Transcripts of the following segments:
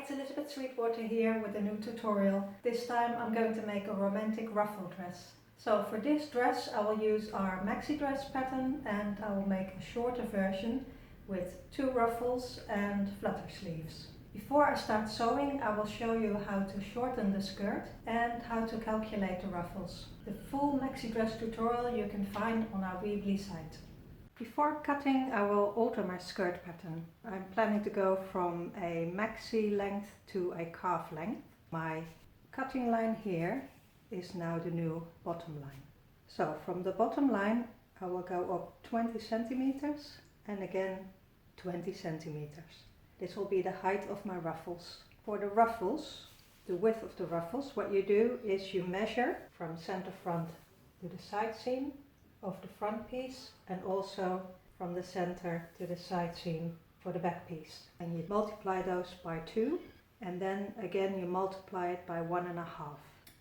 it's Elizabeth Sweetwater here with a new tutorial. This time I'm going to make a romantic ruffle dress. So for this dress I will use our maxi dress pattern, and I will make a shorter version with 2 ruffles and flutter sleeves. Before I start sewing, I will show you how to shorten the skirt and how to calculate the ruffles. The full maxi dress tutorial you can find on our Weebly site. Before cutting, I will alter my skirt pattern. I'm planning to go from a maxi length to a calf length. My cutting line here is now the new bottom line. So from the bottom line I will go up 20 centimeters and again 20 centimeters. This will be the height of my ruffles. For the ruffles, the width of the ruffles, what you do is you measure from center front to the side seam of the front piece, and also from the center to the side seam for the back piece. And you multiply those by 2, and then again you multiply it by 1.5.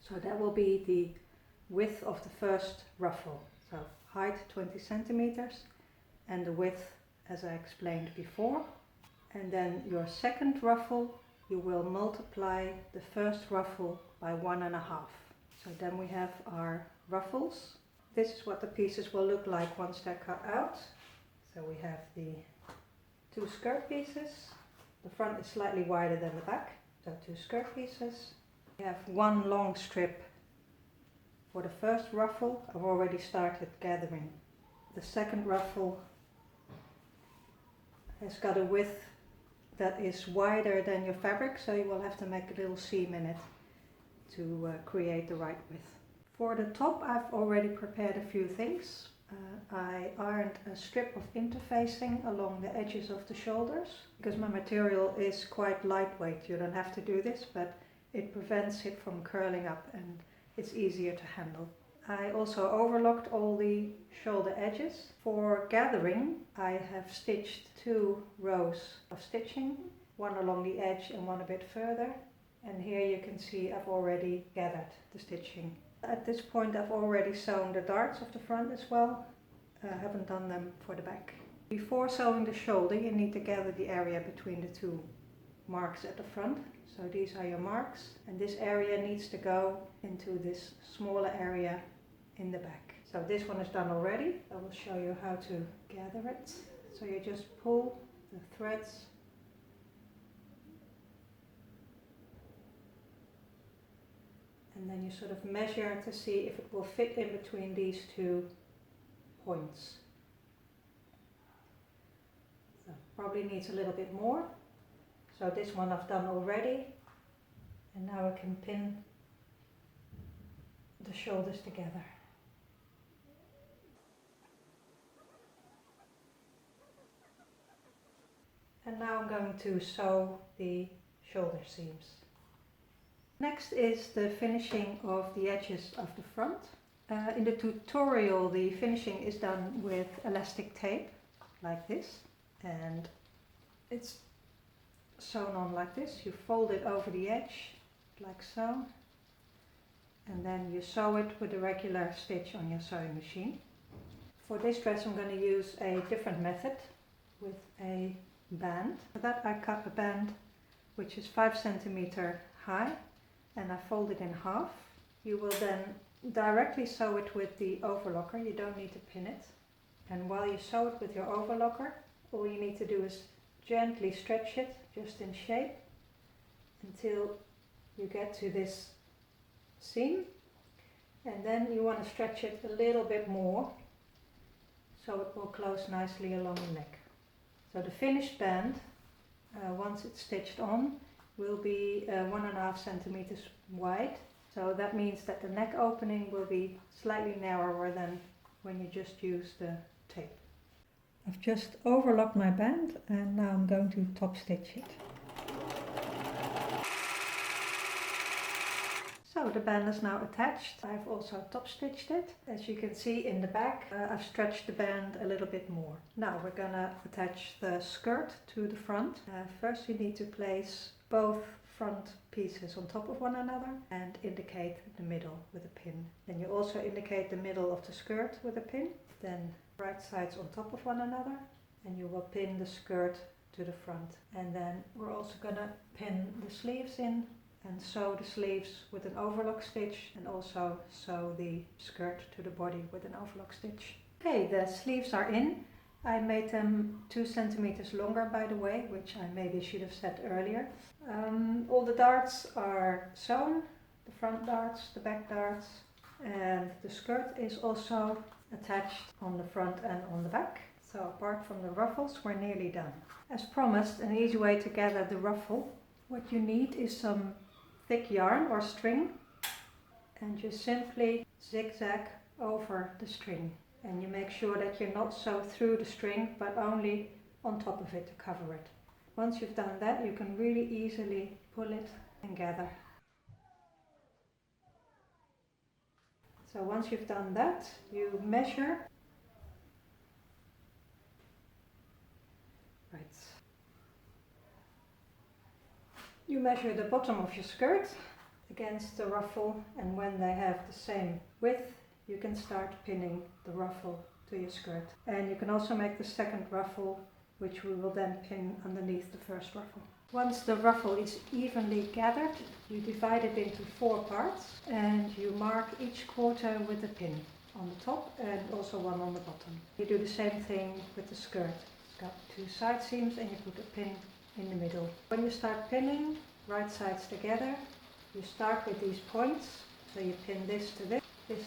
So that will be the width of the first ruffle. So height 20 centimeters and the width as I explained before. And then your second ruffle, you will multiply the first ruffle by 1.5. So then we have our ruffles. This is what the pieces will look like once they're cut out. So we have the 2 skirt pieces. The front is slightly wider than the back, so 2 skirt pieces. We have 1 long strip for the first ruffle. I've already started gathering. The second ruffle has got a width that is wider than your fabric, so you will have to make a little seam in it to create the right width. For the top I've already prepared a few things. I ironed a strip of interfacing along the edges of the shoulders. Because my material is quite lightweight, you don't have to do this, but it prevents it from curling up and it's easier to handle. I also overlocked all the shoulder edges. For gathering I have stitched 2 rows of stitching, one along the edge and one a bit further. And here you can see I've already gathered the stitching. At this point I've already sewn the darts of the front as well. I haven't done them for the back. Before sewing the shoulder you need to gather the area between the 2 marks at the front. So these are your marks, and this area needs to go into this smaller area in the back. So this one is done already. I will show you how to gather it. So you just pull the threads and then you sort of measure to see if it will fit in between these 2 points. So probably needs a little bit more. So this one I've done already, and now I can pin the shoulders together. And now I'm going to sew the shoulder seams. Next is the finishing of the edges of the front. In the tutorial the finishing is done with elastic tape like this, and it's sewn on like this. You fold it over the edge like so, and then you sew it with a regular stitch on your sewing machine. For this dress I'm going to use a different method with a band. For that I cut a band which is 5 centimeters high, and I fold it in half. You will then directly sew it with the overlocker. You don't need to pin it. And while you sew it with your overlocker, all you need to do is gently stretch it just in shape until you get to this seam, and then you want to stretch it a little bit more so it will close nicely along the neck. So the finished band, once it's stitched on, will be 1.5 centimeters wide. So that means that the neck opening will be slightly narrower than when you just use the tape. I've just overlocked my band and now I'm going to top stitch it. So the band is now attached. I've also top stitched it. As you can see in the back, I've stretched the band a little bit more. Now we're gonna attach the skirt to the front. First you need to place both front pieces on top of one another and indicate the middle with a pin. Then you also indicate the middle of the skirt with a pin. Then right sides on top of one another, and you will pin the skirt to the front. And then we're also gonna pin the sleeves in and sew the sleeves with an overlock stitch, and also sew the skirt to the body with an overlock stitch. Okay, the sleeves are in. I made them 2 centimeters longer, by the way, which I maybe should have said earlier. All the darts are sewn, the front darts, the back darts, and the skirt is also attached on the front and on the back. So apart from the ruffles, we're nearly done. As promised, an easy way to gather the ruffle. What you need is some thick yarn or string, and you simply zigzag over the string. And you make sure that you're not sew through the string, but only on top of it to cover it. Once you've done that, you can really easily pull it and gather. So once you've done that, you measure. Right. You measure the bottom of your skirt against the ruffle, and when they have the same width, you can start pinning the ruffle to your skirt. And you can also make the second ruffle, which we will then pin underneath the first ruffle. Once the ruffle is evenly gathered, you divide it into 4 parts, and you mark each quarter with a pin on the top and also one on the bottom. You do the same thing with the skirt. It's got 2 side seams and you put a pin in the middle. When you start pinning right sides together, you start with these points. So you pin this to this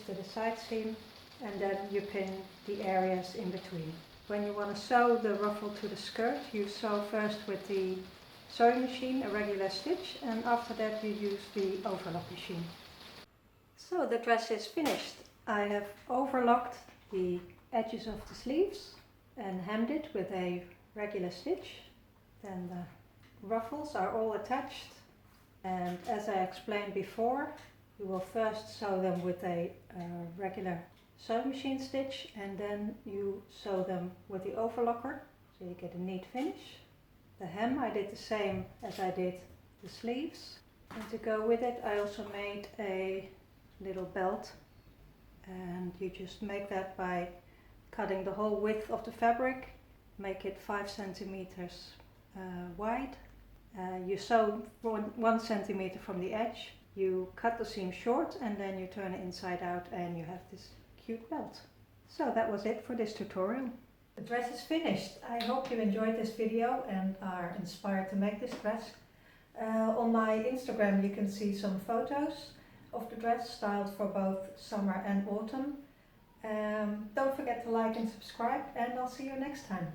to the side seam, and then you pin the areas in between. When you want to sew the ruffle to the skirt, you sew first with the sewing machine a regular stitch, and after that you use the overlock machine. So the dress is finished. I have overlocked the edges of the sleeves and hemmed it with a regular stitch. Then the ruffles are all attached, and as I explained before, you will first sew them with a regular sewing machine stitch, and then you sew them with the overlocker, so you get a neat finish. The hem I did the same as I did the sleeves, and to go with it I also made a little belt, and you just make that by cutting the whole width of the fabric, make it 5 centimeters wide. You sew 1 centimeter from the edge. You cut the seam short, and then you turn it inside out, and you have this cute belt. So that was it for this tutorial. The dress is finished. I hope you enjoyed this video and are inspired to make this dress. On my Instagram you can see some photos of the dress styled for both summer and autumn. Don't forget to like and subscribe, and I'll see you next time.